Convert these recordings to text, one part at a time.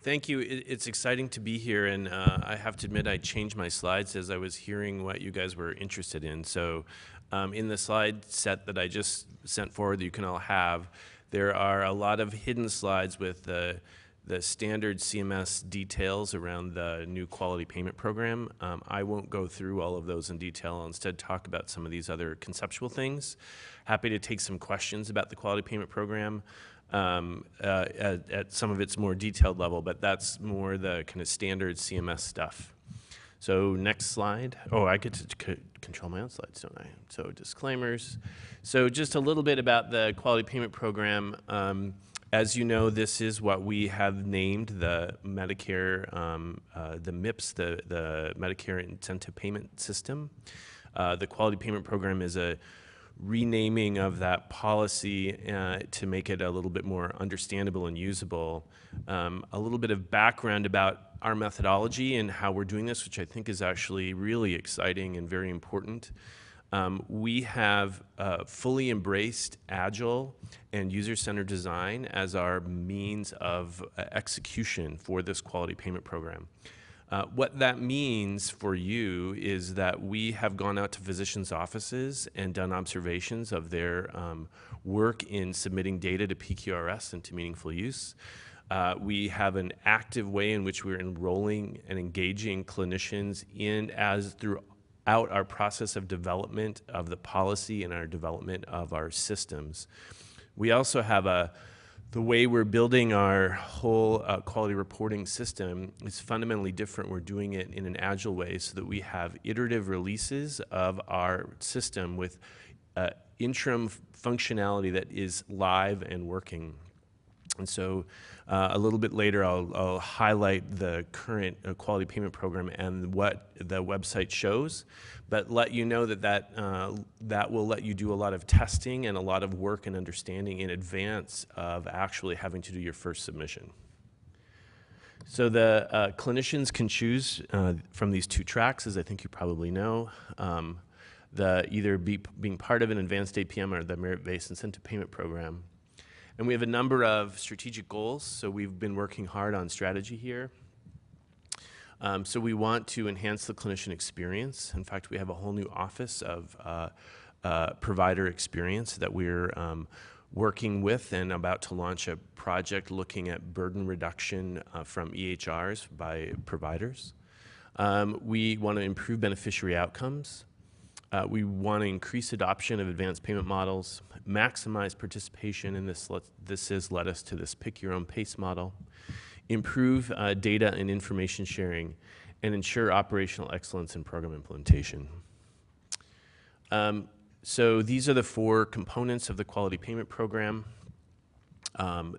Thank you. It's exciting to be here, and I have to admit I changed my slides as I was hearing what you guys were interested in. So in the slide set that I just sent forward that you can all have, there are a lot of hidden slides with the standard CMS details around the new quality payment program. I won't go through all of those in detail. I'll instead talk about some of these other conceptual things. Happy to take some questions about the quality payment program at some of its more detailed level, but that's more the kind of standard CMS stuff. So next slide. Oh, I get to control my own slides, don't I? So disclaimers. So just a little bit about the quality payment program. As you know, this is what we have named the Medicare, the MIPS, the Medicare Incentive Payment System. The quality payment program is a renaming of that policy to make it a little bit more understandable and usable. A little bit of background about our methodology and how we're doing this, which I think is actually really exciting and very important. We have fully embraced Agile and user-centered design as our means of execution for this quality payment program. What that means for you is that we have gone out to physicians' offices and done observations of their work in submitting data to PQRS and to meaningful use. We have an active way in which we're enrolling and engaging clinicians throughout our process of development of the policy and our development of our systems. We also have the way we're building our whole quality reporting system is fundamentally different. We're doing it in an agile way so that we have iterative releases of our system with interim functionality that is live and working. And so a little bit later, I'll highlight the current quality payment program and what the website shows, but let you know that will let you do a lot of testing and a lot of work and understanding in advance of actually having to do your first submission. So the clinicians can choose from these two tracks, as I think you probably know, either being part of an advanced APM or the merit-based incentive payment program. And we have a number of strategic goals, so we've been working hard on strategy here. So we want to enhance the clinician experience. In fact, we have a whole new office of provider experience that we're working with and about to launch a project looking at burden reduction from EHRs by providers. We want to improve beneficiary outcomes. We want to increase adoption of advanced payment models, maximize participation, and this has led us to this pick-your-own-pace model, improve data and information sharing, and ensure operational excellence in program implementation. So these are the four components of the quality payment program.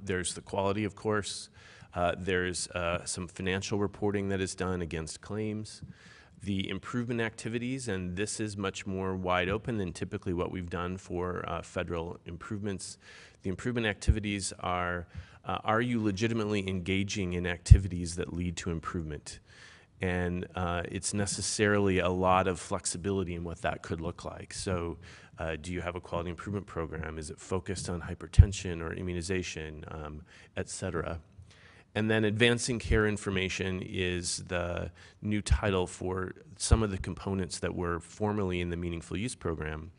There's the quality, of course. There's some financial reporting that is done against claims. The improvement activities, and this is much more wide open than typically what we've done for federal improvements. The improvement activities are you legitimately engaging in activities that lead to improvement? And it's necessarily a lot of flexibility in what that could look like. So do you have a quality improvement program? Is it focused on hypertension or immunization, et cetera? And then advancing care information is the new title for some of the components that were formerly in the meaningful use program.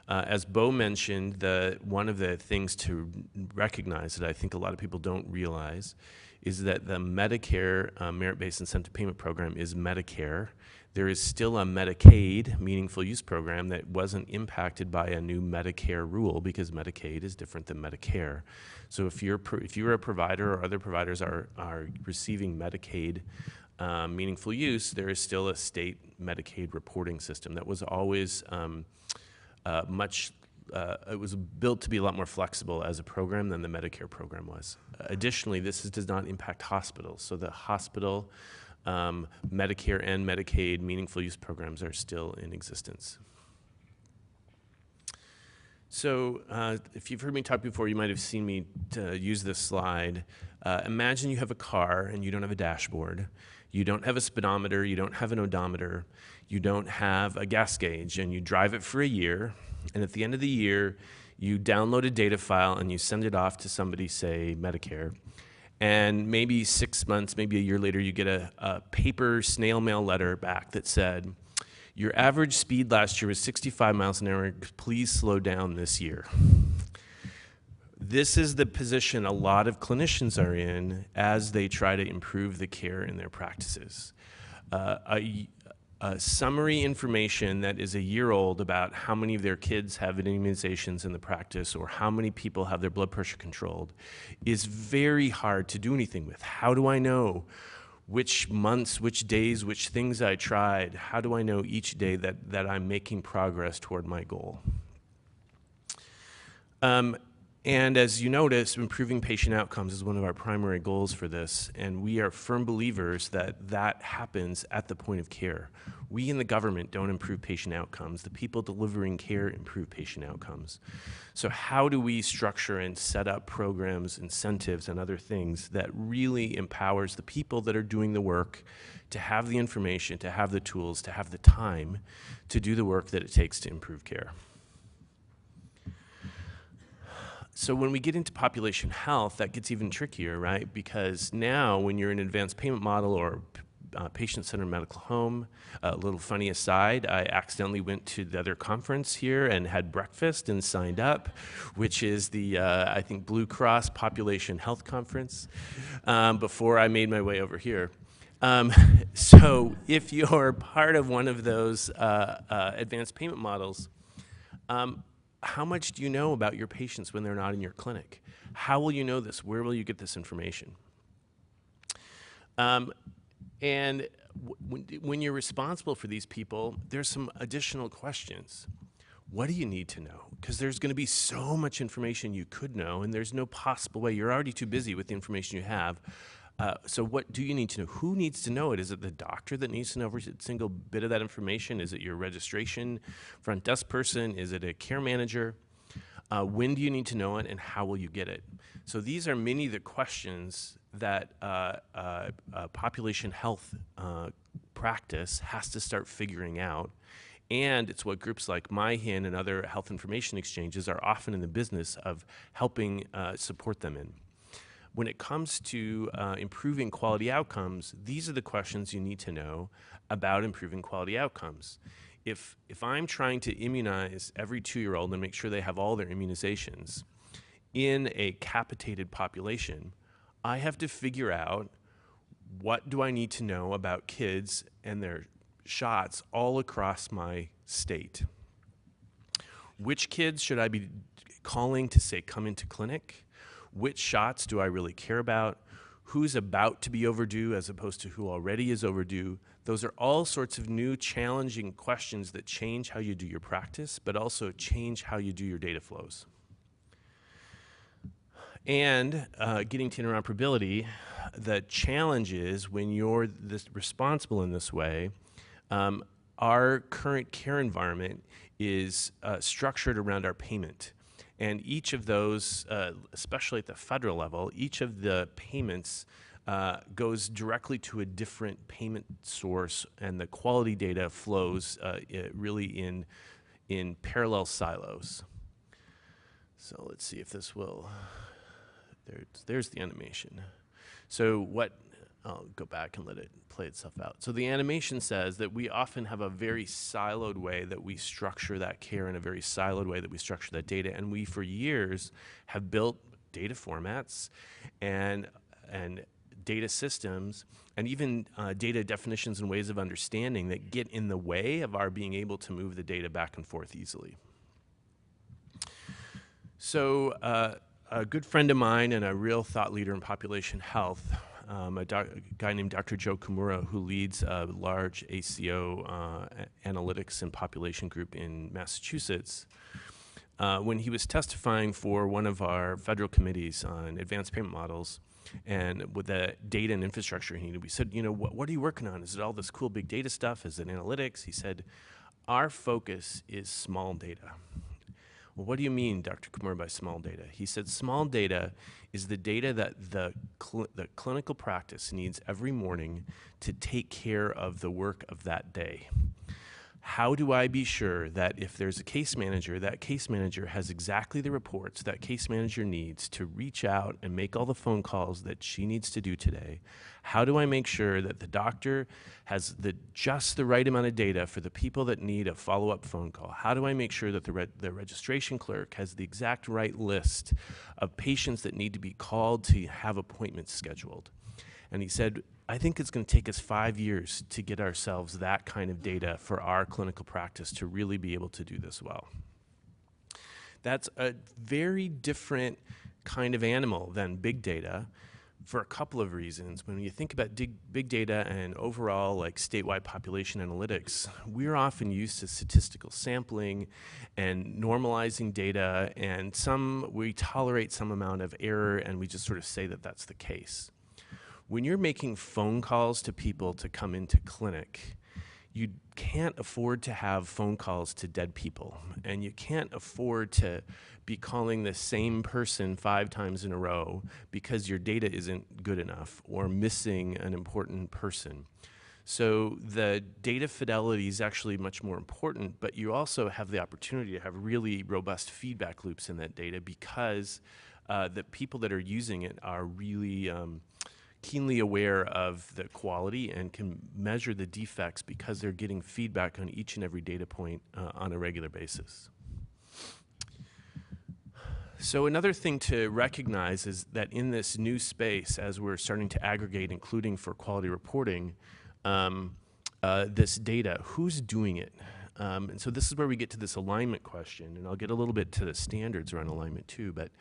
As Bo mentioned, one of the things to recognize that I think a lot of people don't realize is that the Medicare merit-based incentive payment program is Medicare. There is still a Medicaid meaningful use program that wasn't impacted by a new Medicare rule because Medicaid is different than Medicare. So if you're a provider or other providers are receiving Medicaid meaningful use, there is still a state Medicaid reporting system that was always it was built to be a lot more flexible as a program than the Medicare program was. Additionally, this does not impact hospitals. So the hospital, Medicare and Medicaid meaningful use programs are still in existence. So if you've heard me talk before, you might have seen me use this slide. Imagine you have a car and you don't have a dashboard. You don't have a speedometer. You don't have an odometer. You don't have a gas gauge, and you drive it for a year. And at the end of the year, you download a data file and you send it off to somebody, say Medicare, And maybe 6 months, maybe a year later, you get a paper snail mail letter back that said, your average speed last year was 65 miles an hour. Please slow down this year. This is the position a lot of clinicians are in as they try to improve the care in their practices. Summary information that is a year old about how many of their kids have immunizations in the practice or how many people have their blood pressure controlled is very hard to do anything with. How do I know which months, which days, which things I tried? How do I know each day that I'm making progress toward my goal? And as you notice, improving patient outcomes is one of our primary goals for this, and we are firm believers that that happens at the point of care. We in the government don't improve patient outcomes. The people delivering care improve patient outcomes. So how do we structure and set up programs, incentives, and other things that really empowers the people that are doing the work to have the information, to have the tools, to have the time to do the work that it takes to improve care? So when we get into population health, that gets even trickier, right? Because now when you're in an advanced payment model or patient-centered medical home, a little funny aside, I accidentally went to the other conference here and had breakfast and signed up, which is the, I think, Blue Cross Population Health Conference, before I made my way over here. So if you're part of one of those advanced payment models, how much do you know about your patients when they're not in your clinic? How will you know this? Where will you get this information? And when you're responsible for these people, there's some additional questions. What do you need to know? Because there's going to be so much information you could know, and there's no possible way. You're already too busy with the information you have. So what do you need to know? Who needs to know it? Is it the doctor that needs to know every single bit of that information? Is it your registration front desk person? Is it a care manager? When do you need to know it, and how will you get it? So these are many of the questions that population health practice has to start figuring out. And it's what groups like MyHIN and other health information exchanges are often in the business of helping support them in. When it comes to improving quality outcomes, these are the questions you need to know about improving quality outcomes. If I'm trying to immunize every 2-year-old and make sure they have all their immunizations in a capitated population, I have to figure out what do I need to know about kids and their shots all across my state. Which kids should I be calling to say come into clinic? Which shots do I really care about? Who's about to be overdue as opposed to who already is overdue? Those are all sorts of new challenging questions that change how you do your practice, but also change how you do your data flows. And getting to interoperability, the challenge is when you're responsible in this way, our current care environment is structured around our payment. And each of those, especially at the federal level, each of the payments goes directly to a different payment source, and the quality data flows really in parallel silos. So let's see if this will, there's the animation. So I'll go back and let it play itself out. So the animation says that we often have a very siloed way that we structure that care, in a very siloed way that we structure that data. And we, for years, have built data formats and data systems and even data definitions and ways of understanding that get in the way of our being able to move the data back and forth easily. So a good friend of mine and a real thought leader in population health, a guy named Dr. Joe Kimura, who leads a large ACO analytics and population group in Massachusetts, when he was testifying for one of our federal committees on advanced payment models and with the data and infrastructure he needed, we said, you know, what are you working on? Is it all this cool big data stuff? Is it analytics? He said, our focus is small data. Well, what do you mean, Dr. Kimura, by small data? He said small data is the data that the clinical practice needs every morning to take care of the work of that day. How do I be sure that if there's a case manager, that case manager has exactly the reports that case manager needs to reach out and make all the phone calls that she needs to do today? How do I make sure that the doctor has just the right amount of data for the people that need a follow-up phone call? How do I make sure that the registration clerk has the exact right list of patients that need to be called to have appointments scheduled? And he said, I think it's going to take us 5 years to get ourselves that kind of data for our clinical practice to really be able to do this well. That's a very different kind of animal than big data for a couple of reasons. When you think about big data and overall like statewide population analytics, we're often used to statistical sampling and normalizing data, and we tolerate some amount of error, and we just sort of say that that's the case. When you're making phone calls to people to come into clinic, you can't afford to have phone calls to dead people, and you can't afford to be calling the same person 5 times in a row because your data isn't good enough or missing an important person. So the data fidelity is actually much more important, but you also have the opportunity to have really robust feedback loops in that data because the people that are using it are really keenly aware of the quality and can measure the defects because they're getting feedback on each and every data point on a regular basis. So another thing to recognize is that in this new space, as we're starting to aggregate, including for quality reporting, this data, who's doing it? And so this is where we get to this alignment question, and I'll get a little bit to the standards around alignment too. But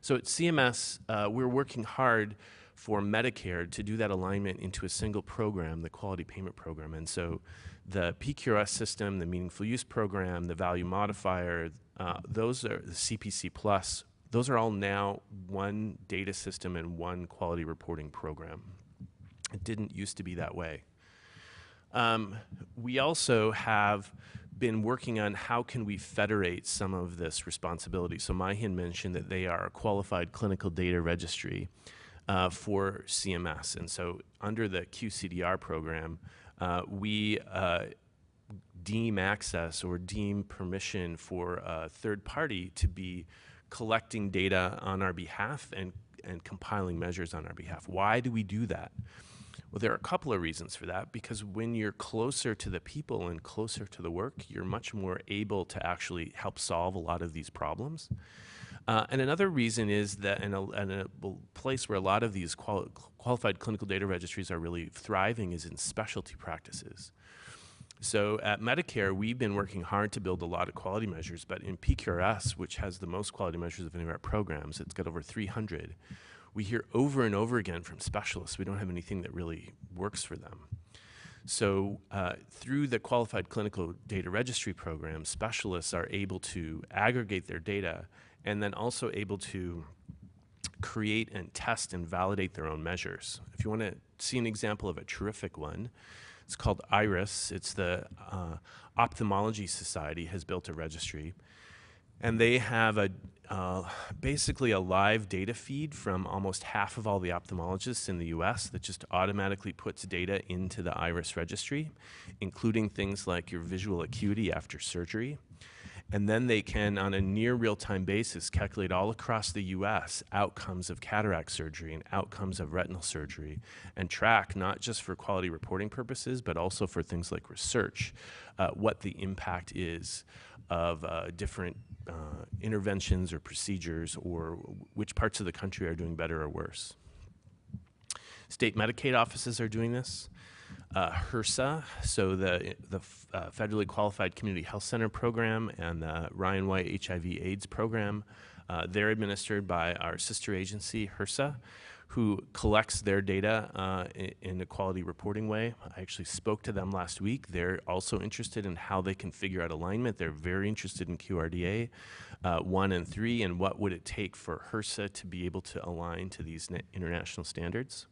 so at CMS, we're working hard for Medicare to do that alignment into a single program, the quality payment program. And so the PQRS system, the meaningful use program, the value modifier, those are the CPC Plus, those are all now one data system and one quality reporting program. It didn't used to be that way. We also have been working on how can we federate some of this responsibility. So Mahin mentioned that they are a qualified clinical data registry for CMS. And so under the QCDR program, we deem access or deem permission for a third party to be collecting data on our behalf and compiling measures on our behalf. Why do we do that? Well, there are a couple of reasons for that, because when you're closer to the people and closer to the work, you're much more able to actually help solve a lot of these problems. And another reason is that in a place where a lot of these qualified clinical data registries are really thriving is in specialty practices. So at Medicare, we've been working hard to build a lot of quality measures, but in PQRS, which has the most quality measures of any of our programs, it's got over 300. We hear over and over again from specialists, we don't have anything that really works for them. So through the Qualified Clinical Data Registry program, specialists are able to aggregate their data and then also able to create and test and validate their own measures. If you want to see an example of a terrific one, it's called IRIS. It's the Ophthalmology Society has built a registry, and they have basically a live data feed from almost half of all the ophthalmologists in the US that just automatically puts data into the IRIS registry, including things like your visual acuity after surgery. And then they can, on a near real-time basis, calculate all across the US outcomes of cataract surgery and outcomes of retinal surgery, and track, not just for quality reporting purposes, but also for things like research, what the impact is of different interventions or procedures, or which parts of the country are doing better or worse. State Medicaid offices are doing this. HRSA, so the Federally Qualified Community Health Center program and the Ryan White HIV/AIDS program, they're administered by our sister agency, HRSA, who collects their data in a quality reporting way. I actually spoke to them last week. They're also interested in how they can figure out alignment. They're very interested in QRDA 1 and 3, and what would it take for HRSA to be able to align to these international standards.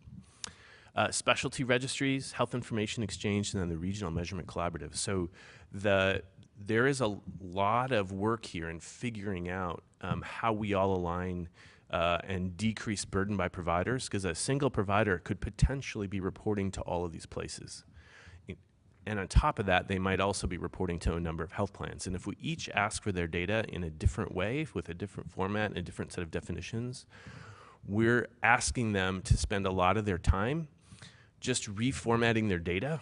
Specialty registries, health information exchange, and then the regional measurement collaborative. So there is a lot of work here in figuring out how we all align and decrease burden by providers, because a single provider could potentially be reporting to all of these places. And on top of that, they might also be reporting to a number of health plans. And if we each ask for their data in a different way, with a different format and a different set of definitions, we're asking them to spend a lot of their time just reformatting their data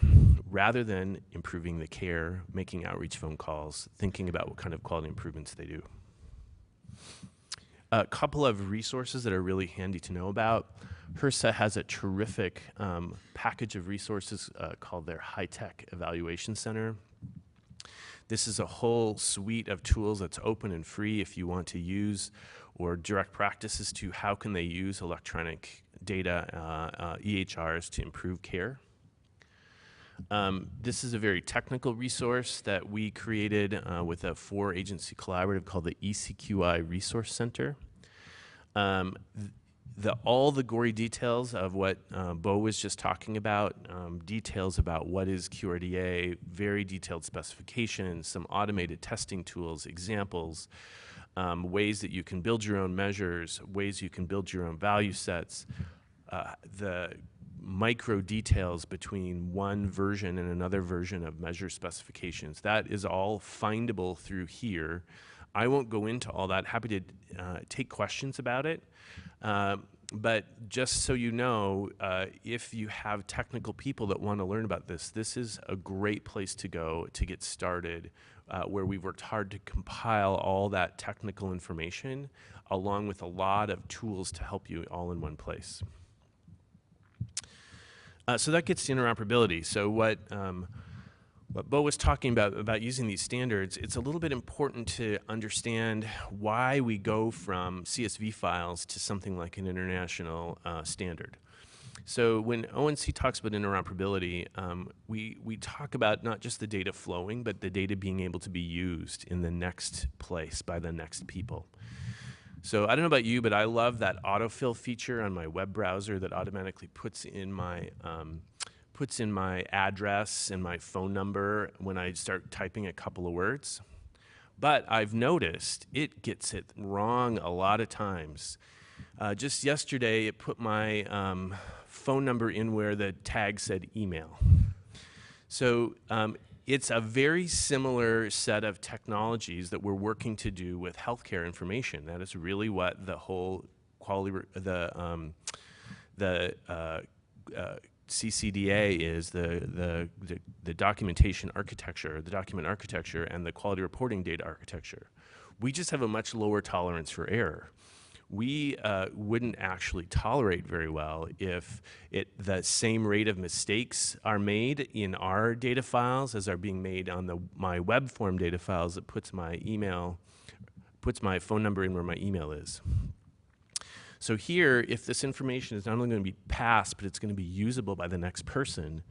rather than improving the care, making outreach phone calls, thinking about what kind of quality improvements they do. A couple of resources that are really handy to know about. HRSA has a terrific package of resources called their HighTech Evaluation Center. This is a whole suite of tools that's open and free if you want to use, or direct practices to how can they use electronic data, EHRs, to improve care. This is a very technical resource that we created with a 4-agency collaborative called the ECQI Resource Center. All the gory details of what Bo was just talking about, details about what is QRDA, very detailed specifications, some automated testing tools, examples, ways that you can build your own measures, ways you can build your own value sets, the micro details between one version and another version of measure specifications. That is all findable through here. I won't go into all that. Happy to take questions about it. But just so you know, if you have technical people that want to learn about this, this is a great place to go to get started, where we've worked hard to compile all that technical information along with a lot of tools to help you all in one place. So that gets to interoperability. So what Bo was talking about using these standards, it's a little bit important to understand why we go from CSV files to something like an international standard. So when ONC talks about interoperability, we talk about not just the data flowing, but the data being able to be used in the next place by the next people. So I don't know about you, but I love that autofill feature on my web browser that automatically puts in my address and my phone number when I start typing a couple of words. But I've noticed it gets it wrong a lot of times. Just yesterday, it put my phone number in where the tag said email. So it's a very similar set of technologies that we're working to do with healthcare information. That is really what the whole quality, the CCDA is, the documentation architecture, the document architecture, and the quality reporting data architecture. We just have a much lower tolerance for error. We wouldn't actually tolerate very well if the same rate of mistakes are made in our data files as are being made on my web form data files that puts my phone number in where my email is. So here, if this information is not only going to be passed, but it's going to be usable by the next person,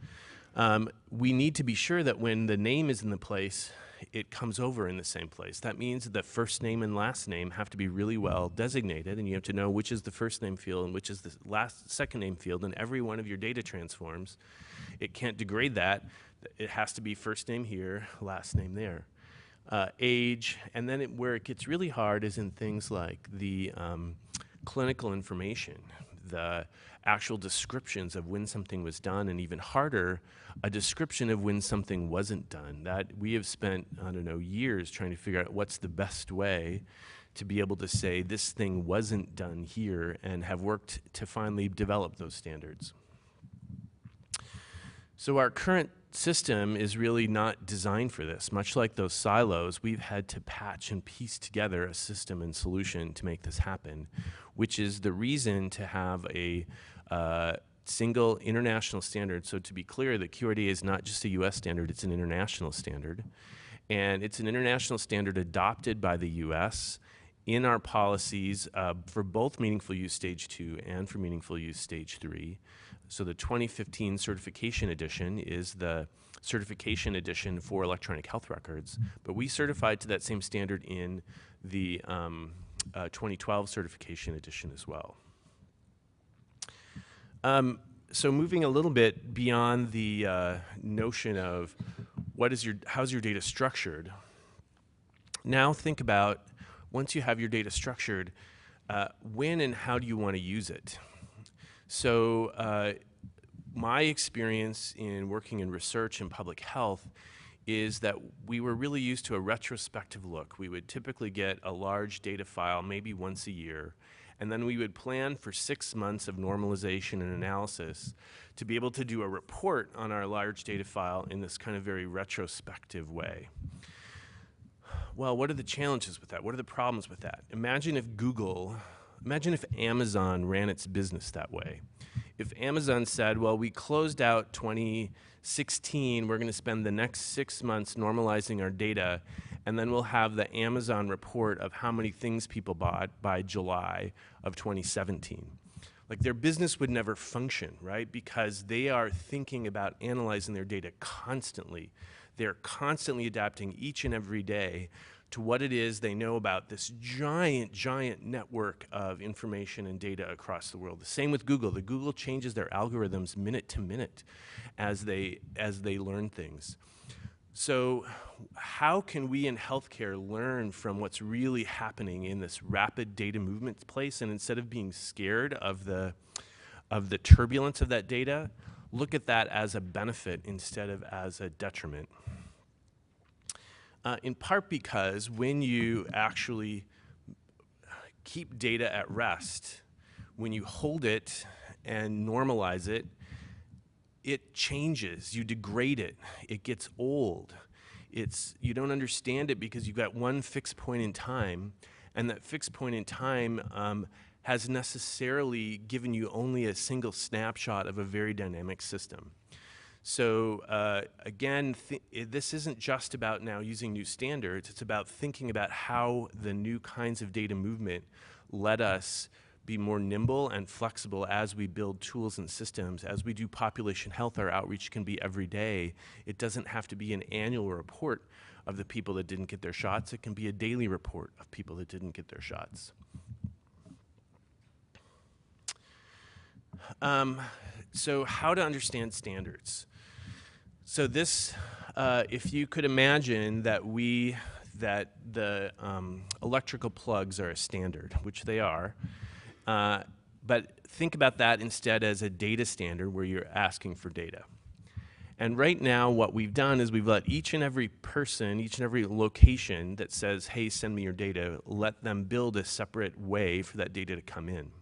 we need to be sure that when the name is in the place, it comes over in the same place. That means the first name and last name have to be really well designated, and you have to know which is the first name field and which is the second name field in every one of your data transforms. It can't degrade that. It has to be first name here, last name there. Age, and then where it gets really hard is in things like the clinical information, the actual descriptions of when something was done, and even harder, a description of when something wasn't done. That we have spent, I don't know, years trying to figure out what's the best way to be able to say this thing wasn't done here, and have worked to finally develop those standards. So our current system is really not designed for this. Much like those silos, we've had to patch and piece together a system and solution to make this happen, which is the reason to have a single international standard. So to be clear, the QRDA is not just a US standard, it's an international standard. And it's an international standard adopted by the US in our policies for both meaningful use stage 2 and for meaningful use stage 3. So the 2015 certification edition is the certification edition for electronic health records, but we certified to that same standard in the 2012 certification edition as well. So moving a little bit beyond the notion of how's your data structured, now think about, once you have your data structured, when and how do you want to use it? So my experience in working in research and public health is that we were really used to a retrospective look. We would typically get a large data file maybe once a year, and then we would plan for 6 months of normalization and analysis to be able to do a report on our large data file in this kind of very retrospective way. Well, what are the challenges with that? What are the problems with that? Imagine if Amazon ran its business that way. If Amazon said, well, we closed out 2016, we're going to spend the next 6 months normalizing our data, and then we'll have the Amazon report of how many things people bought by July of 2017. Like, their business would never function, right? Because they are thinking about analyzing their data constantly. They're constantly adapting each and every day to what it is they know about this giant, giant network of information and data across the world. The same with Google. Google changes their algorithms minute to minute as they learn things. So how can we in healthcare learn from what's really happening in this rapid data movement place, and instead of being scared of the turbulence of that data, look at that as a benefit instead of as a detriment? In part because when you actually keep data at rest, when you hold it and normalize it, it changes, you degrade it, it gets old. You don't understand it because you've got one fixed point in time, and that fixed point in time has necessarily given you only a single snapshot of a very dynamic system. So again, this isn't just about now using new standards, it's about thinking about how the new kinds of data movement let us be more nimble and flexible as we build tools and systems. As we do population health, our outreach can be every day. It doesn't have to be an annual report of the people that didn't get their shots. It can be a daily report of people that didn't get their shots. So how to understand standards. So this, if you could imagine that the electrical plugs are a standard, which they are, but think about that instead as a data standard where you're asking for data. And right now what we've done is we've let each and every person, each and every location that says, hey, send me your data, let them build a separate way for that data to come in.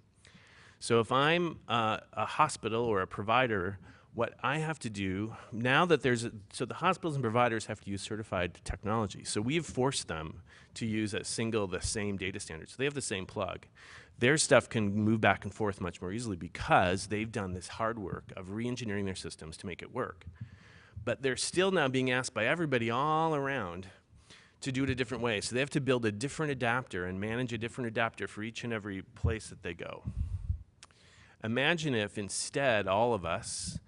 So if I'm a hospital or a provider, what I have to do, now that so the hospitals and providers have to use certified technology. So we've forced them to use the same data standard. So they have the same plug. Their stuff can move back and forth much more easily because they've done this hard work of re-engineering their systems to make it work. But they're still now being asked by everybody all around to do it a different way. So they have to build a different adapter and manage a different adapter for each and every place that they go. Imagine if instead all of us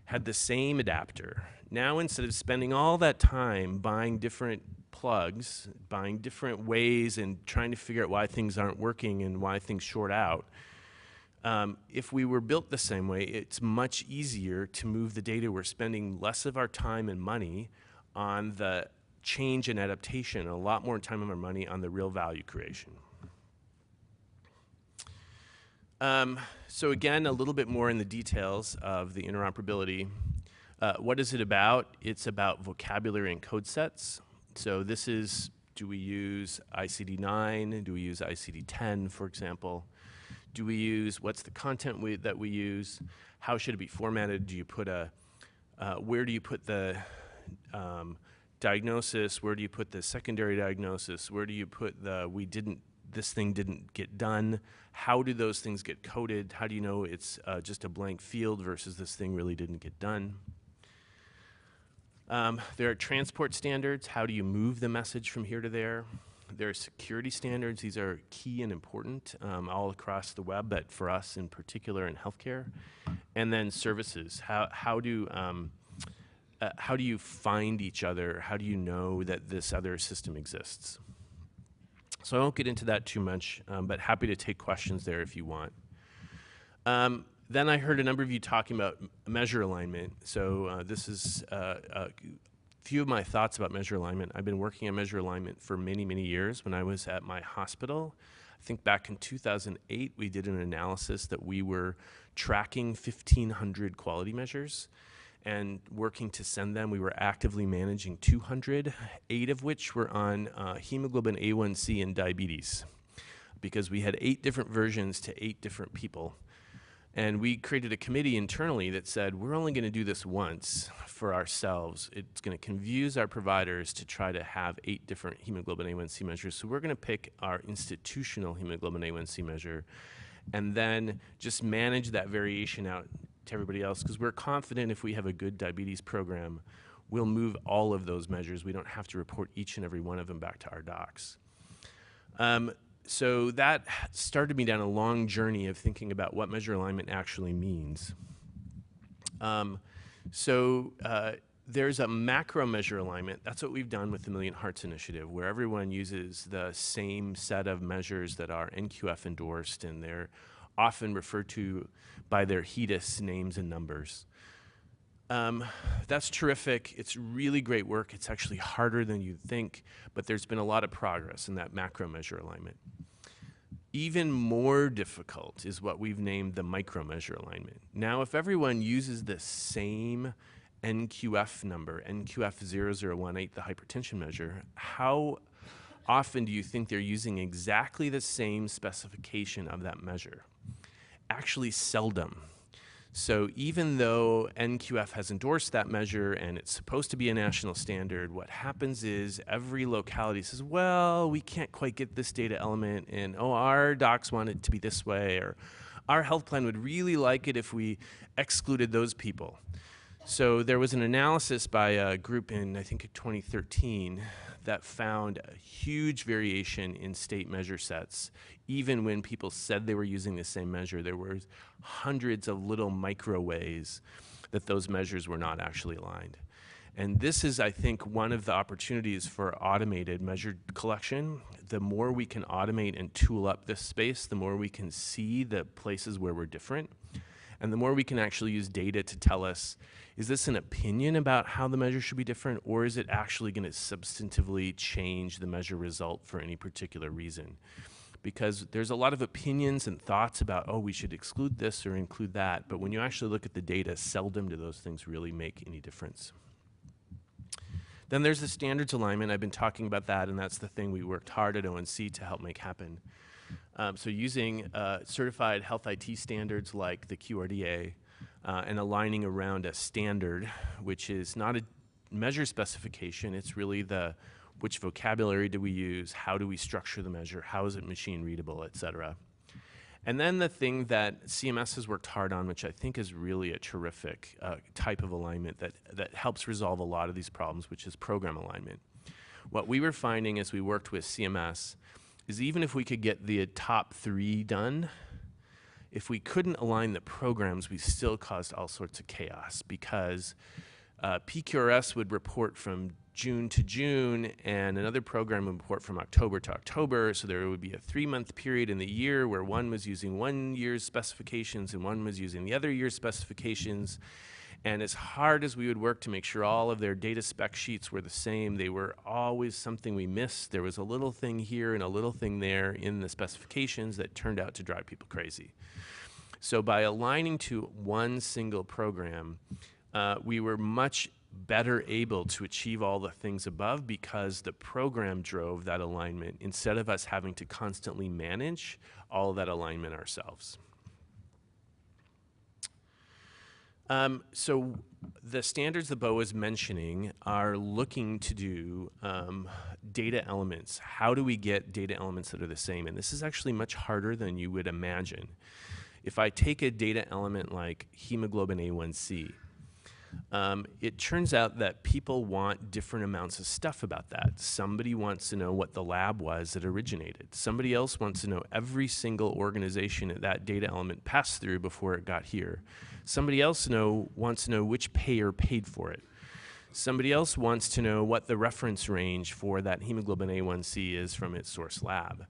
had the same adapter. Now instead of spending all that time buying different plugs, buying different ways and trying to figure out why things aren't working and why things short out, if we were built the same way, it's much easier to move the data. We're spending less of our time and money on the change and adaptation, a lot more time and our money on the real value creation. So again, a little bit more in the details of the interoperability. What is it about? It's about vocabulary and code sets. So this is, do we use ICD-9? Do we use ICD-10, for example? Do we use, what's the content that we use? How should it be formatted? Do you put where do you put the diagnosis? Where do you put the secondary diagnosis? Where do you put this thing didn't get done? How do those things get coded? How do you know it's just a blank field versus this thing really didn't get done? There are transport standards. How do you move the message from here to there? There are security standards. These are key and important all across the web, but for us in particular in healthcare. And then services. How do you find each other? How do you know that this other system exists? So I won't get into that too much, but happy to take questions there if you want. Then I heard a number of you talking about measure alignment. So this is a few of my thoughts about measure alignment. I've been working on measure alignment for many, many years. When I was at my hospital, I think back in 2008, we did an analysis that we were tracking 1,500 quality measures and working to send them. We were actively managing 200, 8 of which were on hemoglobin A1C and diabetes, because we had 8 different versions to 8 different people. And we created a committee internally that said, we're only going to do this once for ourselves. It's going to confuse our providers to try to have 8 different hemoglobin A1C measures. So we're going to pick our institutional hemoglobin A1C measure and then just manage that variation out to everybody else, because we're confident if we have a good diabetes program, we'll move all of those measures. We don't have to report each and every one of them back to our docs. So that started me down a long journey of thinking about what measure alignment actually means. There's a MacroMeasure Alignment. That's what we've done with the Million Hearts Initiative, where everyone uses the same set of measures that are NQF endorsed, and they're often referred to by their HEDIS names and numbers. That's terrific. It's really great work. It's actually harder than you'd think, but there's been a lot of progress in that MacroMeasure Alignment. Even more difficult is what we've named the MicroMeasure Alignment. Now, if everyone uses the same NQF number, NQF0018, the hypertension measure, how often do you think they're using exactly the same specification of that measure? Actually, seldom. So even though NQF has endorsed that measure and it's supposed to be a national standard, what happens is every locality says, well, we can't quite get this data element, and oh, our docs want it to be this way, or our health plan would really like it if we excluded those people. So there was an analysis by a group in, I think, 2013 that found a huge variation in state measure sets. Even when people said they were using the same measure, there were hundreds of little micro ways that those measures were not actually aligned. And this is, I think, one of the opportunities for automated measure collection. The more we can automate and tool up this space, the more we can see the places where we're different. And the more we can actually use data to tell us, is this an opinion about how the measure should be different, or is it actually going to substantively change the measure result for any particular reason? Because there's a lot of opinions and thoughts about, oh, we should exclude this or include that, but when you actually look at the data, seldom do those things really make any difference. Then there's the standards alignment. I've been talking about that, and that's the thing we worked hard at ONC to help make happen. So using certified health IT standards like the QRDA and aligning around a standard, which is not a measure specification, it's really the which vocabulary do we use, how do we structure the measure, how is it machine readable, et cetera. And then the thing that CMS has worked hard on, which I think is really a terrific type of alignment that helps resolve a lot of these problems, which is program alignment. What we were finding as we worked with CMS is even if we could get the top 3 done, if we couldn't align the programs, we still caused all sorts of chaos, because PQRS would report from June to June, and another program would report from October to October, so there would be a 3-month period in the year where one was using one year's specifications and one was using the other year's specifications. And as hard as we would work to make sure all of their data spec sheets were the same, they were always something we missed. There was a little thing here and a little thing there in the specifications that turned out to drive people crazy. So by aligning to one single program, we were much better able to achieve all the things above, because the program drove that alignment instead of us having to constantly manage all of that alignment ourselves. So the standards that Bo was mentioning are looking to do data elements. How do we get data elements that are the same? And this is actually much harder than you would imagine. If I take a data element like hemoglobin A1C, it turns out that people want different amounts of stuff about that. Somebody wants to know what the lab was that originated. Somebody else wants to know every single organization that data element passed through before it got here. Somebody else wants to know which payer paid for it. Somebody else wants to know what the reference range for that hemoglobin A1C is from its source lab.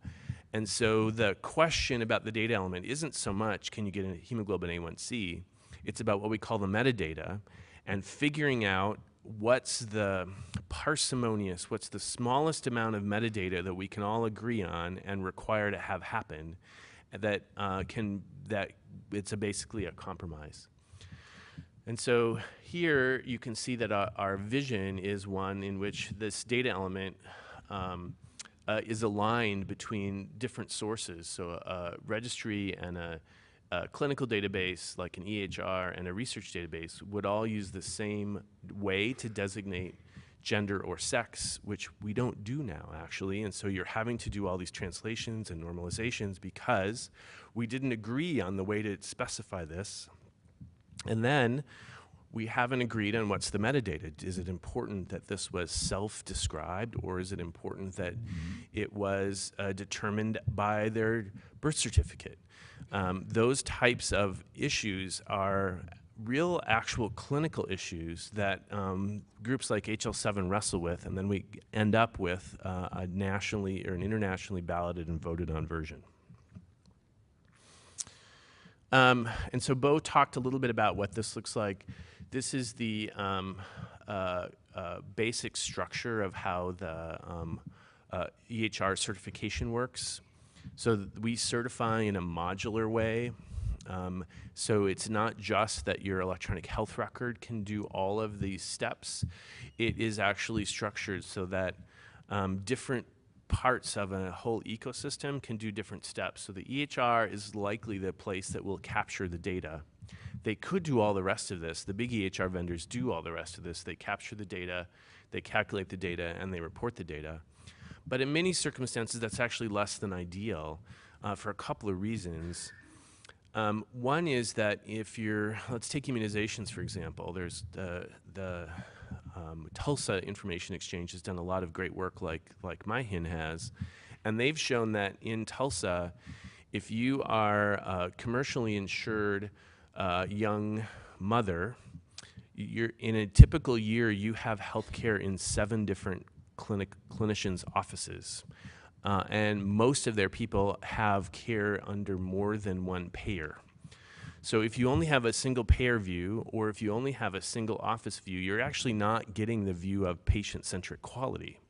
And so the question about the data element isn't so much, can you get a hemoglobin A1C? It's about what we call the metadata, and figuring out what's the parsimonious, what's the smallest amount of metadata that we can all agree on and require to have happen that that it's basically a compromise. And so here you can see that our vision is one in which this data element is aligned between different sources. So a registry and a clinical database like an EHR and a research database would all use the same way to designate gender or sex, which we don't do now actually. And so you're having to do all these translations and normalizations because we didn't agree on the way to specify this. And then we haven't agreed on what's the metadata. Is it important that this was self-described, or is it important that it was determined by their birth certificate? Those types of issues are real actual clinical issues that groups like HL7 wrestle with, and then we end up with a nationally or an internationally balloted and voted on version. And so Bo talked a little bit about what this looks like. This is the basic structure of how the EHR certification works. So we certify in a modular way. So it's not just that your electronic health record can do all of these steps. It is actually structured so that different parts of a whole ecosystem can do different steps. So the EHR is likely the place that will capture the data. They could do all the rest of this. The big EHR vendors do all the rest of this. They capture the data, they calculate the data, and they report the data. But in many circumstances, that's actually less than ideal for a couple of reasons. One is that if let's take immunizations, for example. There's the Tulsa Information Exchange has done a lot of great work like MyHIN has. And they've shown that in Tulsa, if you are a commercially insured young mother, in a typical year, you have health care in 7 different clinicians' offices. And most of their people have care under more than one payer. So if you only have a single payer view, or if you only have a single office view, you're actually not getting the view of patient-centric quality.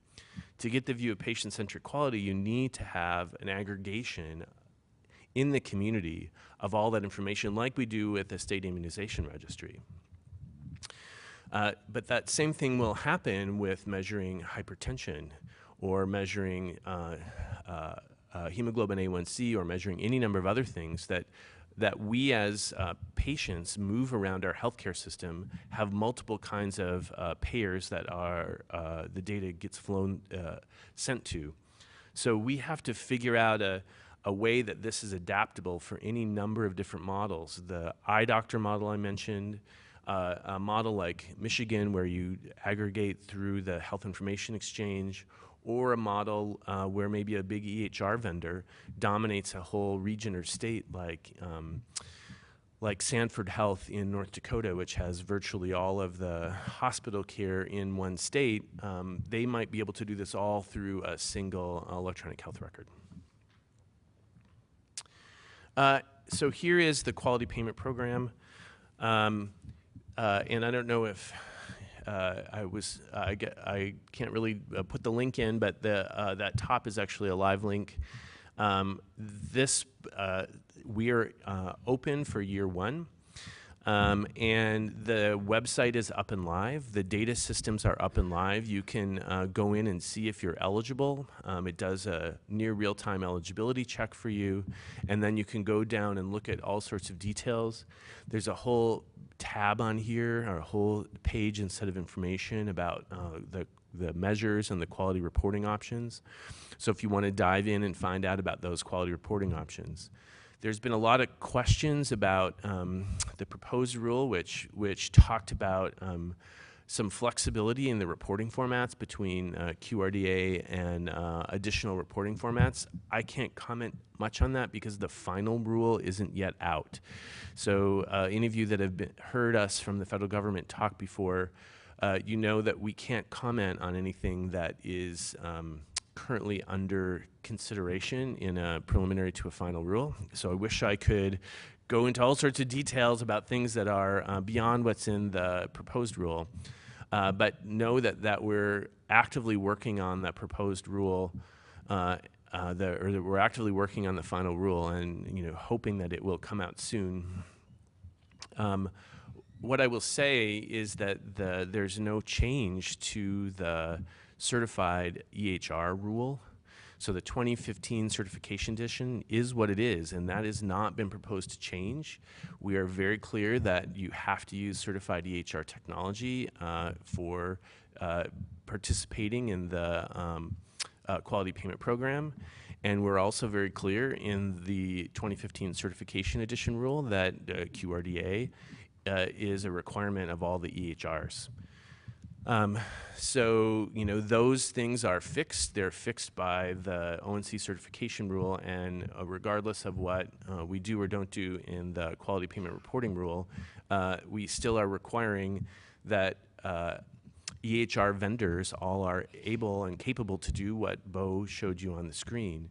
To get the view of patient-centric quality, you need to have an aggregation in the community of all that information, like we do with the state immunization registry. But that same thing will happen with measuring hypertension, or measuring hemoglobin A1C, or measuring any number of other things that we as patients move around our healthcare system, have multiple kinds of payers that are the data gets sent to. So we have to figure out a way that this is adaptable for any number of different models. The eye doctor model I mentioned, a model like Michigan where you aggregate through the Health Information Exchange, or a model where maybe a big EHR vendor dominates a whole region or state like Sanford Health in North Dakota, which has virtually all of the hospital care in one state. They might be able to do this all through a single electronic health record. So here is the quality payment program. And I don't know if I can't really put the link in, but that top is actually a live link. We are open for year 1. And the website is up and live. The data systems are up and live. You can go in and see if you're eligible. It does a near real-time eligibility check for you. And then you can go down and look at all sorts of details. There's a whole tab on here, or a whole page and set of information about the measures and the quality reporting options. So if you want to dive in and find out about those quality reporting options. There's been a lot of questions about the proposed rule, which talked about some flexibility in the reporting formats between QRDA and additional reporting formats. I can't comment much on that because the final rule isn't yet out. So any of you that have heard us from the federal government talk before, you know that we can't comment on anything that is currently under consideration in a preliminary to a final rule. So I wish I could go into all sorts of details about things that are beyond what's in the proposed rule. But know that we're actively working on that proposed rule, or that we're actively working on the final rule, and hoping that it will come out soon. What I will say is that there's no change to the certified EHR rule. So the 2015 certification edition is what it is, and that has not been proposed to change. We are very clear that you have to use certified EHR technology for participating in the quality payment program. And we're also very clear in the 2015 certification edition rule that QRDA is a requirement of all the EHRs. So, those things are fixed. They're fixed by the ONC certification rule, and regardless of what we do or don't do in the quality payment reporting rule, we still are requiring that EHR vendors all are able and capable to do what Bo showed you on the screen.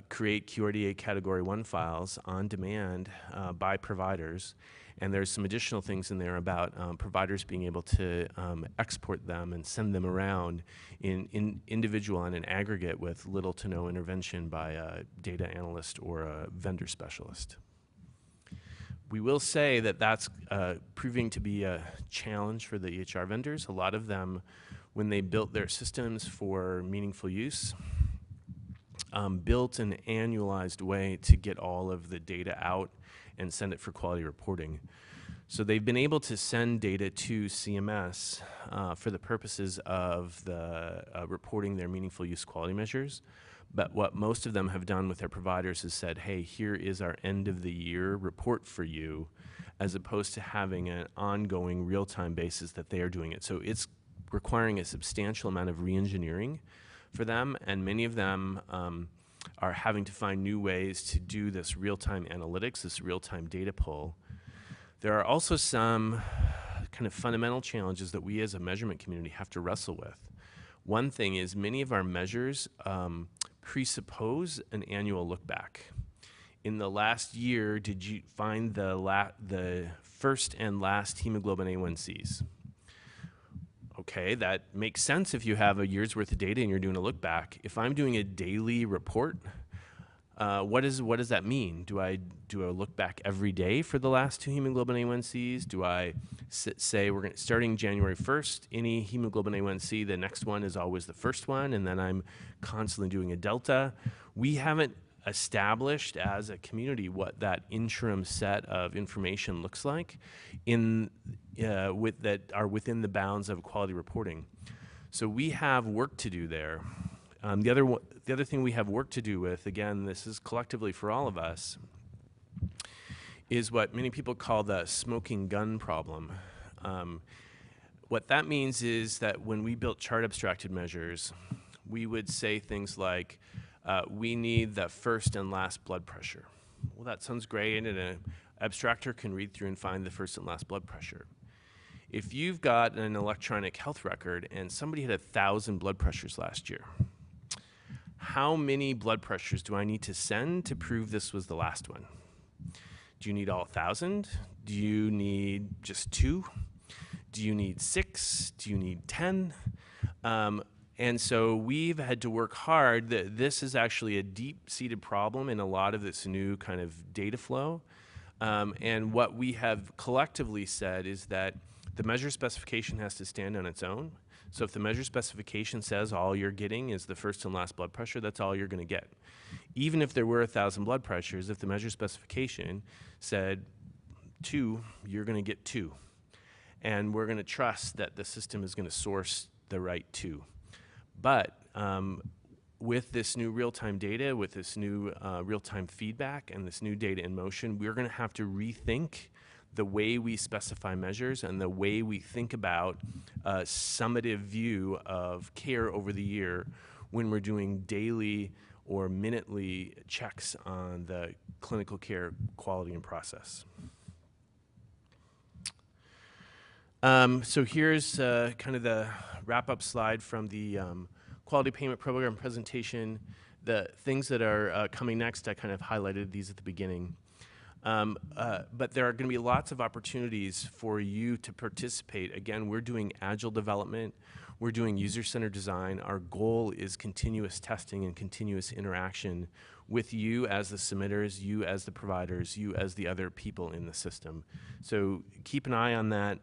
Create QRDA Category 1 files on demand by providers. And there's some additional things in there about providers being able to export them and send them around in individual and in aggregate with little to no intervention by a data analyst or a vendor specialist. We will say that that's proving to be a challenge for the EHR vendors. A lot of them, when they built their systems for meaningful use, built an annualized way to get all of the data out and send it for quality reporting. So they've been able to send data to CMS for the purposes of the reporting their meaningful use quality measures. But what most of them have done with their providers is said, hey, here is our end of the year report for you, as opposed to having an ongoing real-time basis that they are doing it. So it's requiring a substantial amount of re-engineering for them, and many of them are having to find new ways to do this real-time analytics, this real-time data pull. There are also some kind of fundamental challenges that we as a measurement community have to wrestle with. One thing is many of our measures presuppose an annual look back. In the last year, did you find the first and last hemoglobin A1Cs? Okay, that makes sense if you have a year's worth of data and you're doing a look back. If I'm doing a daily report, what does that mean? Do I do a look back every day for the last 2 hemoglobin A1Cs? Do I say starting January 1st, any hemoglobin A1C, the next one is always the first one, and then I'm constantly doing a delta? We haven't established as a community what that interim set of information looks like that are within the bounds of quality reporting. So we have work to do there. The other thing we have work to do with, again, this is collectively for all of us, is what many people call the smoking gun problem. What that means is that when we built chart abstracted measures, we would say things like, we need the first and last blood pressure. Well, that sounds great, and an abstractor can read through and find the first and last blood pressure. If you've got an electronic health record and somebody had 1,000 blood pressures last year, how many blood pressures do I need to send to prove this was the last one? Do you need all 1,000? Do you need just 2? Do you need 6? Do you need 10? And so we've had to work hard. This is actually a deep-seated problem in a lot of this new kind of data flow. And what we have collectively said is that the measure specification has to stand on its own. So if the measure specification says all you're getting is the first and last blood pressure, that's all you're going to get. Even if there were 1,000 blood pressures, if the measure specification said 2, you're going to get 2. And we're going to trust that the system is going to source the right 2. But with this new real-time data, with this new real-time feedback and this new data in motion, we're going to have to rethink the way we specify measures and the way we think about a summative view of care over the year when we're doing daily or minutely checks on the clinical care quality and process. So here's kind of the wrap-up slide from the quality payment program presentation. The things that are coming next, I kind of highlighted these at the beginning. But there are going to be lots of opportunities for you to participate. Again, we're doing agile development. We're doing user-centered design. Our goal is continuous testing and continuous interaction with you as the submitters, you as the providers, you as the other people in the system. So keep an eye on that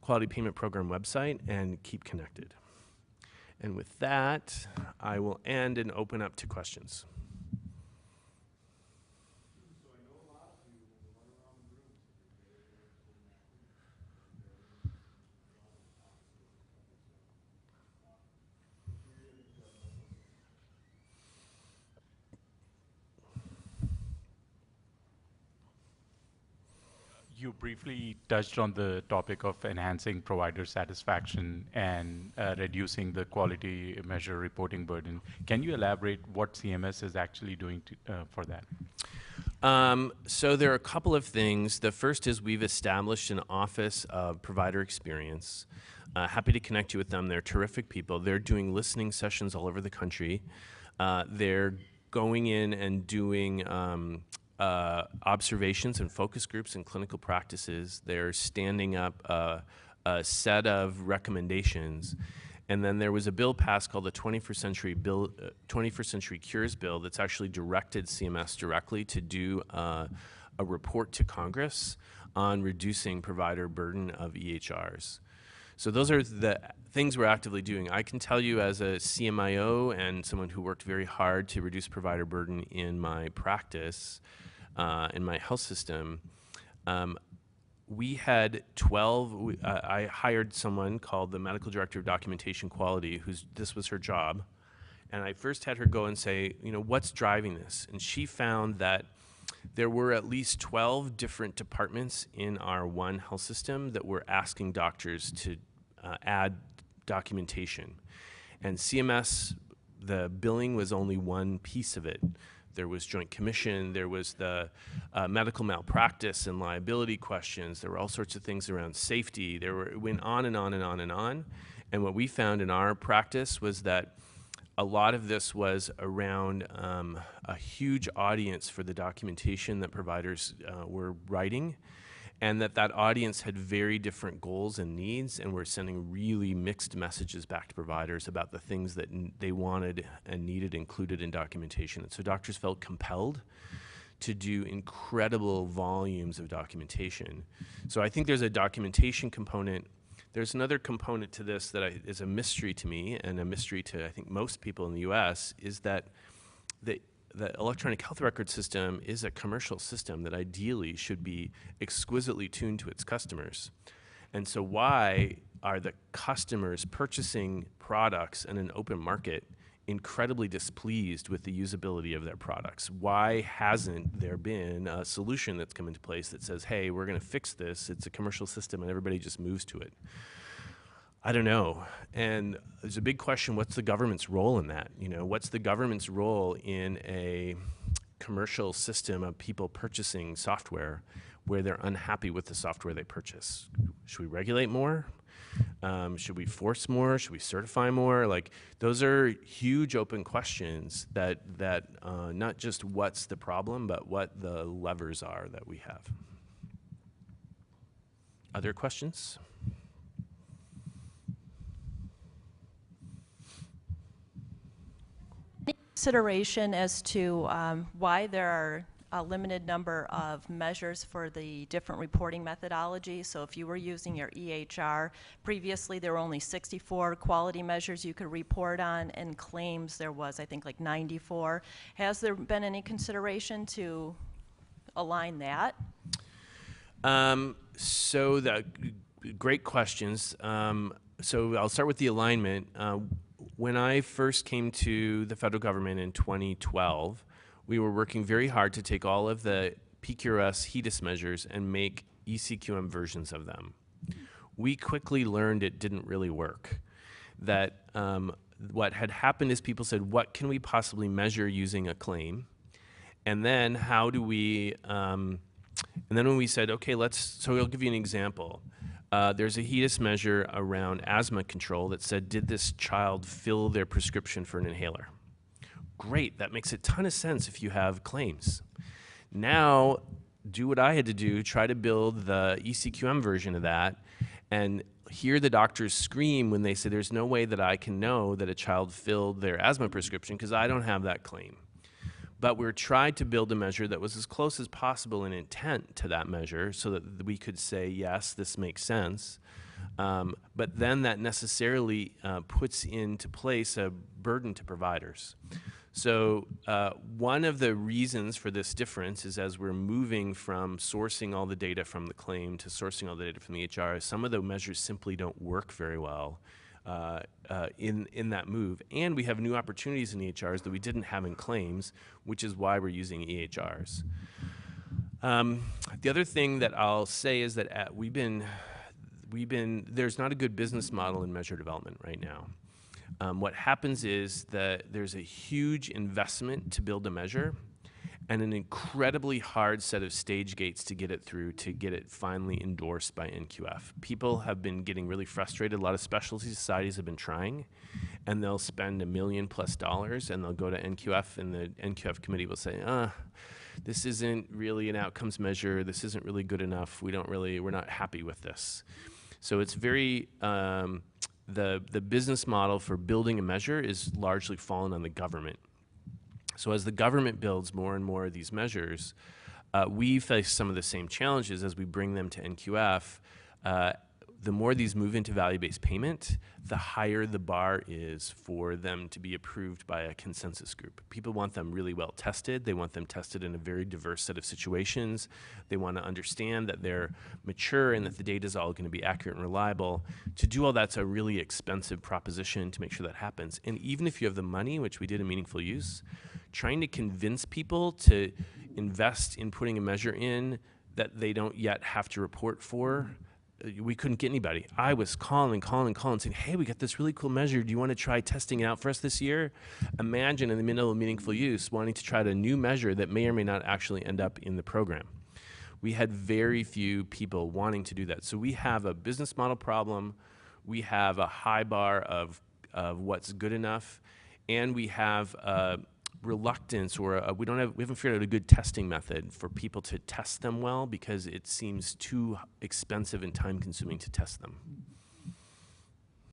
Quality Payment Program website and keep connected. And with that, I will end and open up to questions. You briefly touched on the topic of enhancing provider satisfaction and reducing the quality measure reporting burden. Can you elaborate what CMS is actually doing for that? So there are a couple of things. The first is we've established an office of provider experience. Happy to connect you with them. They're terrific people. They're doing listening sessions all over the country. They're going in and doing observations and focus groups and clinical practices. They're standing up a set of recommendations. And then there was a bill passed called the 21st Century Cures Bill that's actually directed CMS directly to do a report to Congress on reducing provider burden of EHRs. So those are the things we're actively doing. I can tell you as a CMIO and someone who worked very hard to reduce provider burden in my practice, in my health system, we had 12, I hired someone called the Medical Director of Documentation Quality, this was her job. And I first had her go and say, you know, what's driving this? And she found that there were at least 12 different departments in our one health system that were asking doctors to add documentation. And CMS, the billing was only one piece of it. There was Joint Commission, there was the medical malpractice and liability questions, there were all sorts of things around safety, it went on and on and on and on. And what we found in our practice was that a lot of this was around a huge audience for the documentation that providers were writing, and that audience had very different goals and needs, and were sending really mixed messages back to providers about the things that they wanted and needed included in documentation. And so doctors felt compelled to do incredible volumes of documentation. So I think there's a documentation component. There's another component to this that is a mystery to me, and a mystery to I think most people in the US, is that the electronic health record system is a commercial system that ideally should be exquisitely tuned to its customers. And so why are the customers purchasing products in an open market incredibly displeased with the usability of their products? Why hasn't there been a solution that's come into place that says, hey, we're going to fix this, it's a commercial system, and everybody just moves to it? I don't know. And there's a big question, what's the government's role in that? You know, what's the government's role in a commercial system of people purchasing software where they're unhappy with the software they purchase? Should we regulate more? Should we force more? Should we certify more? Like, those are huge open questions that not just what's the problem, but what the levers are that we have. Other questions? Consideration as to why there are a limited number of measures for the different reporting methodologies. So if you were using your EHR, previously there were only 64 quality measures you could report on, and claims there was, I think, like 94. Has there been any consideration to align that? So great questions. So I'll start with the alignment. When I first came to the federal government in 2012, we were working very hard to take all of the PQRS HEDIS measures and make ECQM versions of them. We quickly learned it didn't really work. That what had happened is people said, what can we possibly measure using a claim? And then how do we, and then when we said, okay, so I'll give you an example. There's a HEDIS measure around asthma control that said, did this child fill their prescription for an inhaler? Great, that makes a ton of sense if you have claims. Now, do what I had to do, try to build the ECQM version of that, and hear the doctors scream when they say there's no way that I can know that a child filled their asthma prescription because I don't have that claim. But we tried to build a measure that was as close as possible in intent to that measure so that we could say, yes, this makes sense. But then that necessarily puts into place a burden to providers. So one of the reasons for this difference is as we're moving from sourcing all the data from the claim to sourcing all the data from the EHR, some of the measures simply don't work very well in that move. And we have new opportunities in EHRs that we didn't have in claims, which is why we're using EHRs. The other thing that I'll say is that there's not a good business model in measure development right now. What happens is that there's a huge investment to build a measure and an incredibly hard set of stage gates to get it through to get it finally endorsed by NQF. People have been getting really frustrated. A lot of specialty societies have been trying, and they'll spend $1 million+ and they'll go to NQF, and the NQF committee will say, this isn't really an outcomes measure. This isn't really good enough. We're not happy with this. So it's very, the business model for building a measure is largely fallen on the government. So as the government builds more and more of these measures, we face some of the same challenges as we bring them to NQF. The more these move into value-based payment, the higher the bar is for them to be approved by a consensus group. People want them really well tested. They want them tested in a very diverse set of situations. They want to understand that they're mature and that the data is all going to be accurate and reliable. To do all that's a really expensive proposition to make sure that happens. And even if you have the money, which we did in Meaningful Use, trying to convince people to invest in putting a measure in that they don't yet have to report for, we couldn't get anybody. I was calling, saying, hey, we got this really cool measure. Do you want to try testing it out for us this year? Imagine in the middle of Meaningful Use wanting to try a new measure that may or may not actually end up in the program. We had very few people wanting to do that. So we have a business model problem. We have a high bar of what's good enough. And we have reluctance, or we haven't figured out a good testing method for people to test them well because it seems too expensive and time consuming to test them.